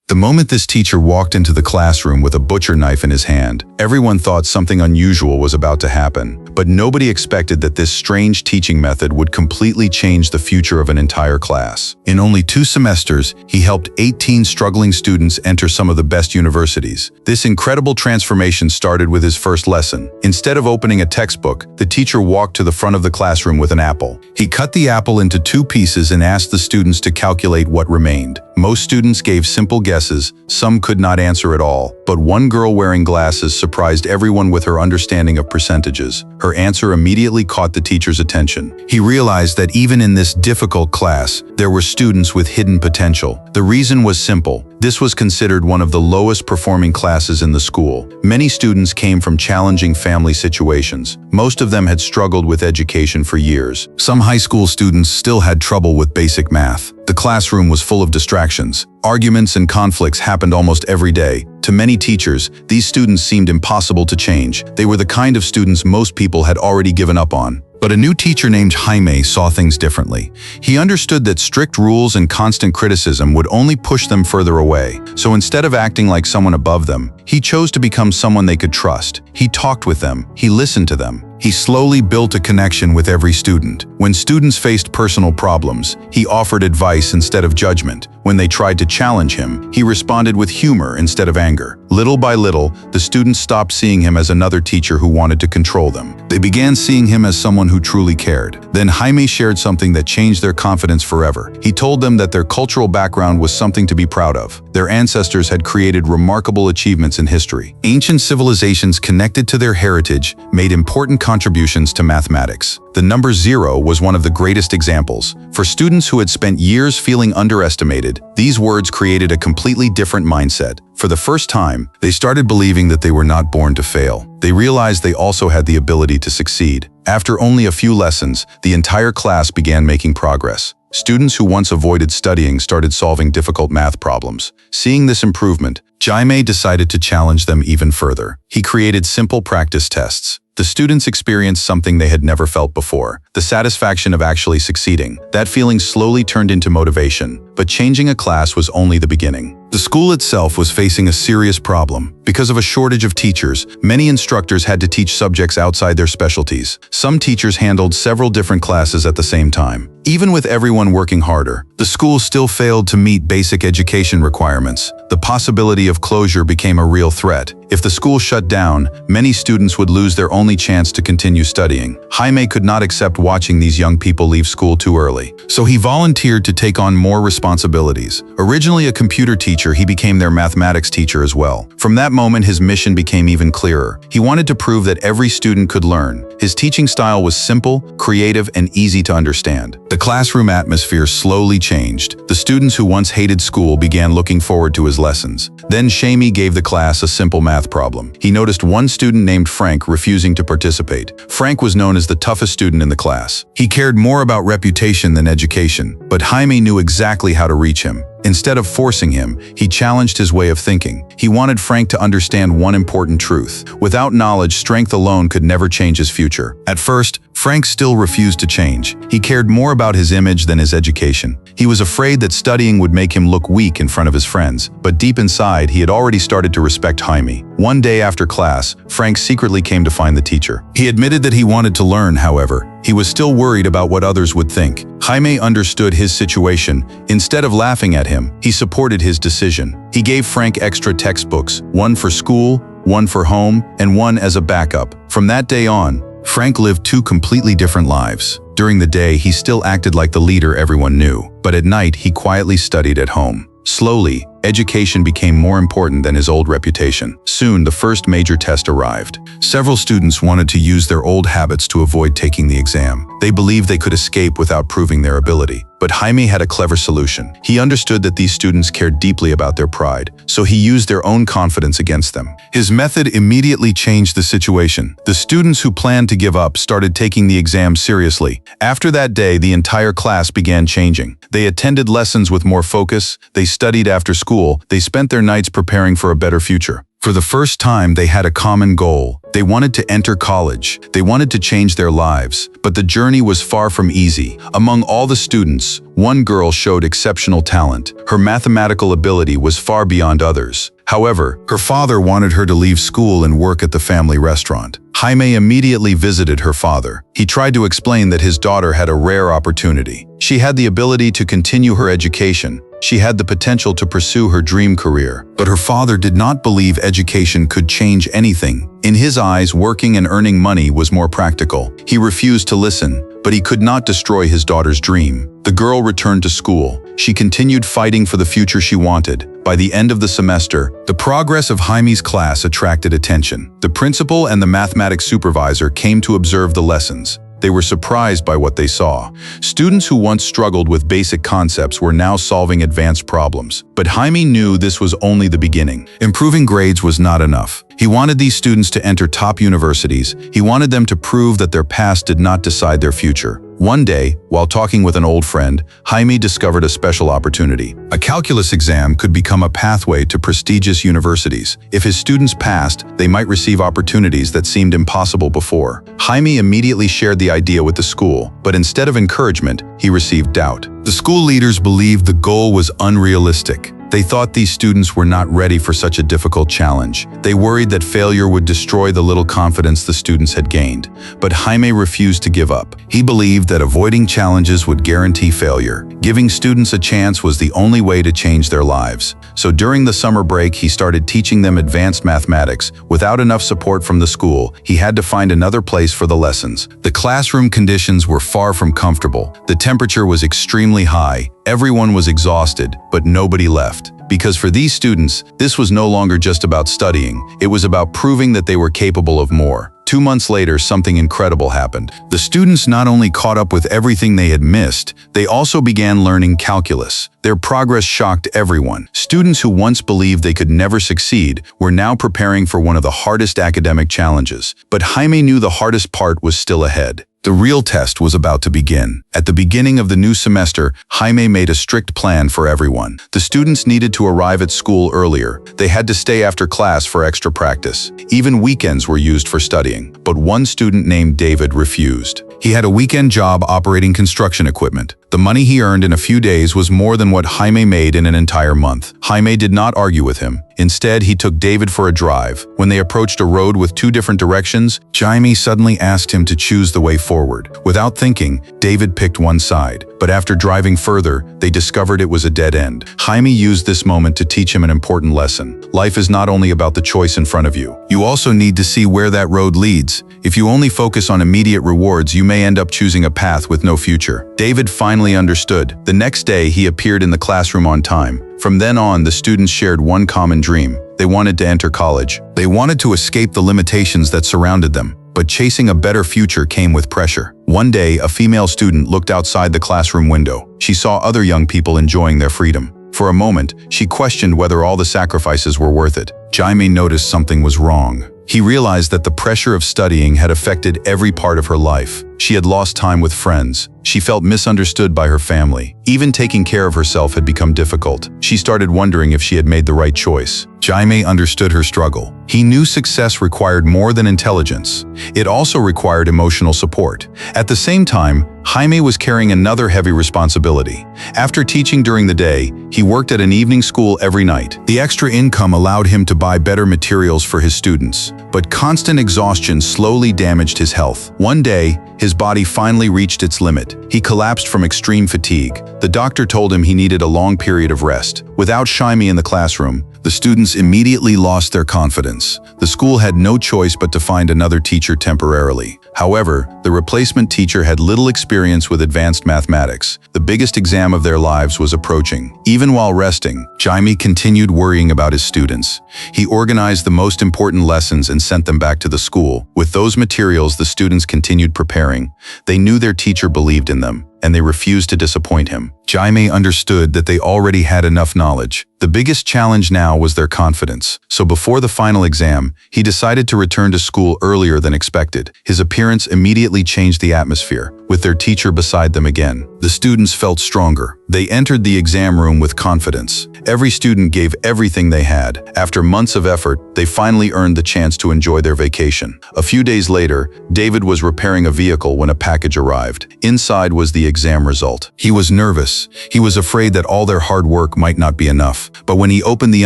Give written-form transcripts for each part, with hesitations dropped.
The moment this teacher walked into the classroom with a butcher knife in his hand, everyone thought something unusual was about to happen. But nobody expected that this strange teaching method would completely change the future of an entire class. In only 2 semesters, he helped 18 struggling students enter some of the best universities. This incredible transformation started with his first lesson. Instead of opening a textbook, the teacher walked to the front of the classroom with an apple. He cut the apple into 2 pieces and asked the students to calculate what remained. Most students gave simple guesses, some could not answer at all, but one girl wearing glasses surprised everyone with her understanding of percentages. Her answer immediately caught the teacher's attention. He realized that even in this difficult class, there were students with hidden potential. The reason was simple. This was considered one of the lowest performing classes in the school. Many students came from challenging family situations. Most of them had struggled with education for years. Some high school students still had trouble with basic math. The classroom was full of distractions. Arguments and conflicts happened almost every day. To many teachers, these students seemed impossible to change. They were the kind of students most people had already given up on. But a new teacher named Jaime saw things differently. He understood that strict rules and constant criticism would only push them further away. So instead of acting like someone above them, he chose to become someone they could trust. He talked with them. He listened to them. He slowly built a connection with every student. When students faced personal problems, he offered advice instead of judgment. When they tried to challenge him, he responded with humor instead of anger. Little by little, the students stopped seeing him as another teacher who wanted to control them. They began seeing him as someone who truly cared. Then Jaime shared something that changed their confidence forever. He told them that their cultural background was something to be proud of. Their ancestors had created remarkable achievements in history. Ancient civilizations connected to their heritage made important contributions to mathematics. The number 0 was one of the greatest examples. For students who had spent years feeling underestimated, these words created a completely different mindset. For the first time, they started believing that they were not born to fail. They realized they also had the ability to succeed. After only a few lessons, the entire class began making progress. Students who once avoided studying started solving difficult math problems. Seeing this improvement, Jaime decided to challenge them even further. He created simple practice tests. The students experienced something they had never felt before, the satisfaction of actually succeeding. That feeling slowly turned into motivation, but changing a class was only the beginning. The school itself was facing a serious problem. Because of a shortage of teachers, many instructors had to teach subjects outside their specialties. Some teachers handled several different classes at the same time. Even with everyone working harder, the school still failed to meet basic education requirements. The possibility of closure became a real threat. If the school shut down, many students would lose their only chance to continue studying. Jaime could not accept watching these young people leave school too early, so he volunteered to take on more responsibilities. Originally a computer teacher, he became their mathematics teacher as well. From that moment, his mission became even clearer. He wanted to prove that every student could learn. His teaching style was simple, creative, and easy to understand. The classroom atmosphere slowly changed. The students who once hated school began looking forward to his lessons. Then Jaime gave the class a simple math problem. He noticed one student named Frank refusing to participate. Frank was known as the toughest student in the class. He cared more about reputation than education, but Jaime knew exactly how to reach him. Instead of forcing him, he challenged his way of thinking. He wanted Frank to understand one important truth. Without knowledge, strength alone could never change his future. At first, Frank still refused to change. He cared more about his image than his education. He was afraid that studying would make him look weak in front of his friends, but deep inside, he had already started to respect Jaime. One day after class, Frank secretly came to find the teacher. He admitted that he wanted to learn, however. He was still worried about what others would think. Jaime understood his situation. Instead of laughing at him, he supported his decision. He gave Frank extra textbooks, one for school, one for home, and one as a backup. From that day on, Frank lived 2 completely different lives. During the day, he still acted like the leader everyone knew, but at night, he quietly studied at home. Slowly, education became more important than his old reputation. Soon, the first major test arrived. Several students wanted to use their old habits to avoid taking the exam. They believed they could escape without proving their ability. But Jaime had a clever solution. He understood that these students cared deeply about their pride, so he used their own confidence against them. His method immediately changed the situation. The students who planned to give up started taking the exam seriously. After that day, the entire class began changing. They attended lessons with more focus, they studied after school, they spent their nights preparing for a better future. For the first time, they had a common goal. They wanted to enter college. They wanted to change their lives. But the journey was far from easy. Among all the students, One girl showed exceptional talent. Her mathematical ability was far beyond others. However, her father wanted her to leave school and work at the family restaurant. Jaime immediately visited her father. He tried to explain that his daughter had a rare opportunity. She had the ability to continue her education. She had the potential to pursue her dream career. But her father did not believe education could change anything. In his eyes, working and earning money was more practical. He refused to listen, but he could not destroy his daughter's dream. The girl returned to school. She continued fighting for the future she wanted. By the end of the semester, the progress of Jaime's class attracted attention. The principal and the mathematics supervisor came to observe the lessons. They were surprised by what they saw. Students who once struggled with basic concepts were now solving advanced problems. But Jaime knew this was only the beginning. Improving grades was not enough. He wanted these students to enter top universities. He wanted them to prove that their past did not decide their future. One day, while talking with an old friend, Jaime discovered a special opportunity. A calculus exam could become a pathway to prestigious universities. If his students passed, they might receive opportunities that seemed impossible before. Jaime immediately shared the idea with the school, but instead of encouragement, he received doubt. The school leaders believed the goal was unrealistic. They thought these students were not ready for such a difficult challenge. They worried that failure would destroy the little confidence the students had gained. But Jaime refused to give up. He believed that avoiding challenges would guarantee failure. Giving students a chance was the only way to change their lives. So during the summer break, he started teaching them advanced mathematics. Without enough support from the school, he had to find another place for the lessons. The classroom conditions were far from comfortable. The temperature was extremely high. Everyone was exhausted, but nobody left. Because for these students, this was no longer just about studying. It was about proving that they were capable of more. 2 months later, something incredible happened. The students not only caught up with everything they had missed, they also began learning calculus. Their progress shocked everyone. Students who once believed they could never succeed were now preparing for one of the hardest academic challenges. But Jaime knew the hardest part was still ahead. The real test was about to begin. At the beginning of the new semester, Jaime made a strict plan for everyone. The students needed to arrive at school earlier. They had to stay after class for extra practice. Even weekends were used for studying. But one student named David refused. He had a weekend job operating construction equipment. The money he earned in a few days was more than what Jaime made in an entire month. Jaime did not argue with him. Instead, he took David for a drive. When they approached a road with 2 different directions, Jaime suddenly asked him to choose the way forward. Without thinking, David picked one side. But after driving further, they discovered it was a dead end. Jaime used this moment to teach him an important lesson. Life is not only about the choice in front of you. You also need to see where that road leads. If you only focus on immediate rewards, you may end up choosing a path with no future. David finally understood. The next day, he appeared in the classroom on time. From then on, the students shared one common dream. They wanted to enter college. They wanted to escape the limitations that surrounded them. But chasing a better future came with pressure. One day, a female student looked outside the classroom window. She saw other young people enjoying their freedom. For a moment, she questioned whether all the sacrifices were worth it. Jaime noticed something was wrong. He realized that the pressure of studying had affected every part of her life. She had lost time with friends. She felt misunderstood by her family. Even taking care of herself had become difficult. She started wondering if she had made the right choice. Jaime understood her struggle. He knew success required more than intelligence. It also required emotional support. At the same time, Jaime was carrying another heavy responsibility. After teaching during the day, he worked at an evening school every night. The extra income allowed him to buy better materials for his students. But constant exhaustion slowly damaged his health. One day, his body finally reached its limit. He collapsed from extreme fatigue. The doctor told him he needed a long period of rest. Without Jaime in the classroom, the students immediately lost their confidence. The school had no choice but to find another teacher temporarily. However, the replacement teacher had little experience with advanced mathematics. The biggest exam of their lives was approaching. Even while resting, Jaime continued worrying about his students. He organized the most important lessons and sent them back to the school. With those materials, the students continued preparing. They knew their teacher believed in them, and they refused to disappoint him. Jaime understood that they already had enough knowledge. The biggest challenge now was their confidence. So before the final exam, he decided to return to school earlier than expected. His appearance immediately changed the atmosphere. With their teacher beside them again, the students felt stronger. They entered the exam room with confidence. Every student gave everything they had. After months of effort, they finally earned the chance to enjoy their vacation. A few days later, David was repairing a vehicle when a package arrived. Inside was the exam result. He was nervous. He was afraid that all their hard work might not be enough. But when he opened the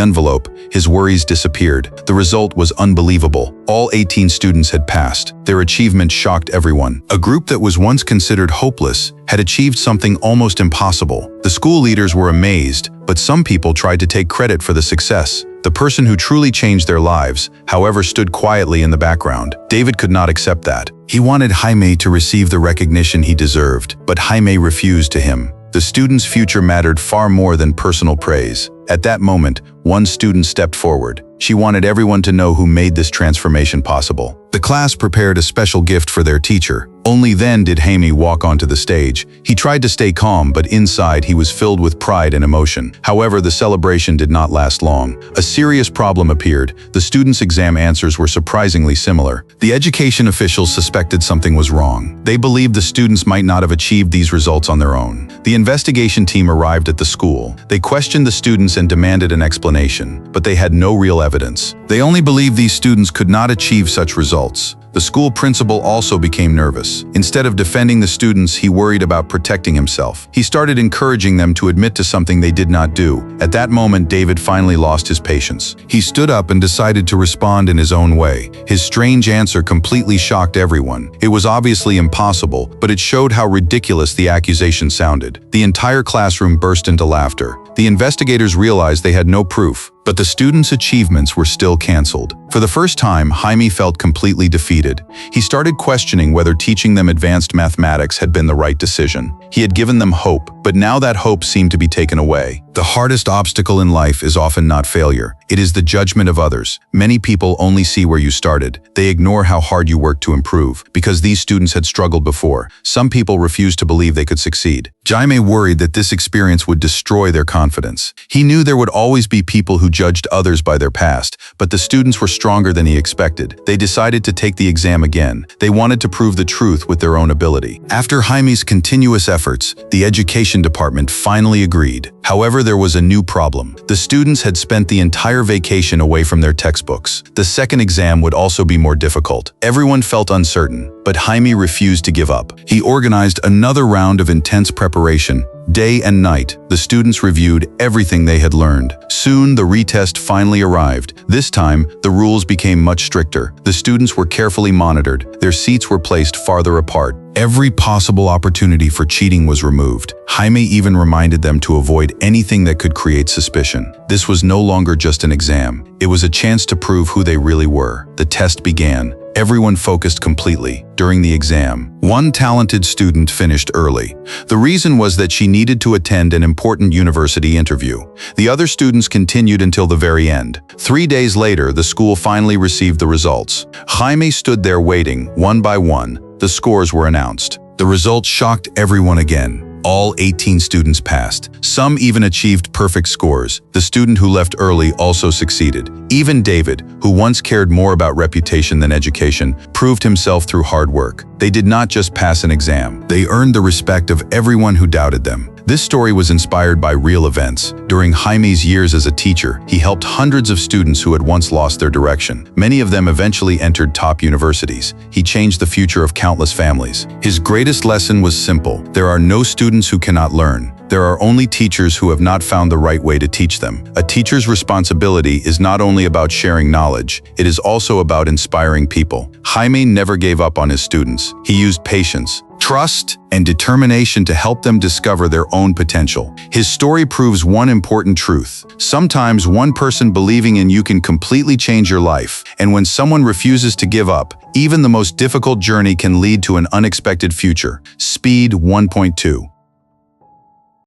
envelope, his worries disappeared. The result was unbelievable. All 18 students had passed. Their achievement shocked everyone. A group that was once considered hopeless had achieved something almost impossible. The school leaders were amazed, but some people tried to take credit for the success. The person who truly changed their lives, however, stood quietly in the background. David could not accept that. He wanted Jaime to receive the recognition he deserved, but Jaime refused to him. The student's future mattered far more than personal praise. At that moment, one student stepped forward. She wanted everyone to know who made this transformation possible. The class prepared a special gift for their teacher. Only then did Jaime walk onto the stage. He tried to stay calm, but inside he was filled with pride and emotion. However, the celebration did not last long. A serious problem appeared. The students' exam answers were surprisingly similar. The education officials suspected something was wrong. They believed the students might not have achieved these results on their own. The investigation team arrived at the school. They questioned the students and demanded an explanation, but they had no real evidence. They only believed these students could not achieve such results. The school principal also became nervous. Instead of defending the students, he worried about protecting himself. He started encouraging them to admit to something they did not do. At that moment, David finally lost his patience. He stood up and decided to respond in his own way. His strange answer completely shocked everyone. It was obviously impossible, but it showed how ridiculous the accusation sounded. The entire classroom burst into laughter. The investigators realized they had no proof, but the students' achievements were still canceled. For the first time, Jaime felt completely defeated. He started questioning whether teaching them advanced mathematics had been the right decision. He had given them hope, but now that hope seemed to be taken away. The hardest obstacle in life is often not failure. It is the judgment of others. Many people only see where you started. They ignore how hard you worked to improve. Because these students had struggled before, some people refused to believe they could succeed. Jaime worried that this experience would destroy their confidence. He knew there would always be people who judged others by their past, but the students were stronger than he expected. They decided to take the exam again. They wanted to prove the truth with their own ability. After Jaime's continuous efforts, the education department finally agreed. However, there was a new problem. The students had spent the entire vacation away from their textbooks. The second exam would also be more difficult. Everyone felt uncertain, but Jaime refused to give up. He organized another round of intense preparation. Day and night, the students reviewed everything they had learned. Soon, the retest finally arrived. This time, the rules became much stricter. The students were carefully monitored. Their seats were placed farther apart. Every possible opportunity for cheating was removed. Jaime even reminded them to avoid anything that could create suspicion. This was no longer just an exam. It was a chance to prove who they really were. The test began. Everyone focused completely. During the exam, one talented student finished early. The reason was that she needed to attend an important university interview. The other students continued until the very end. 3 days later, the school finally received the results. Jaime stood there waiting. One by one, the scores were announced. The results shocked everyone again. All 18 students passed. Some even achieved perfect scores. The student who left early also succeeded. Even David, who once cared more about reputation than education, proved himself through hard work. They did not just pass an exam. They earned the respect of everyone who doubted them. This story was inspired by real events. During Jaime's years as a teacher, he helped hundreds of students who had once lost their direction. Many of them eventually entered top universities. He changed the future of countless families. His greatest lesson was simple. There are no students who cannot learn. There are only teachers who have not found the right way to teach them. A teacher's responsibility is not only about sharing knowledge, it is also about inspiring people. Jaime never gave up on his students. He used patience, trust, and determination to help them discover their own potential. His story proves one important truth. Sometimes one person believing in you can completely change your life, and when someone refuses to give up, even the most difficult journey can lead to an unexpected future. Speed 1.2.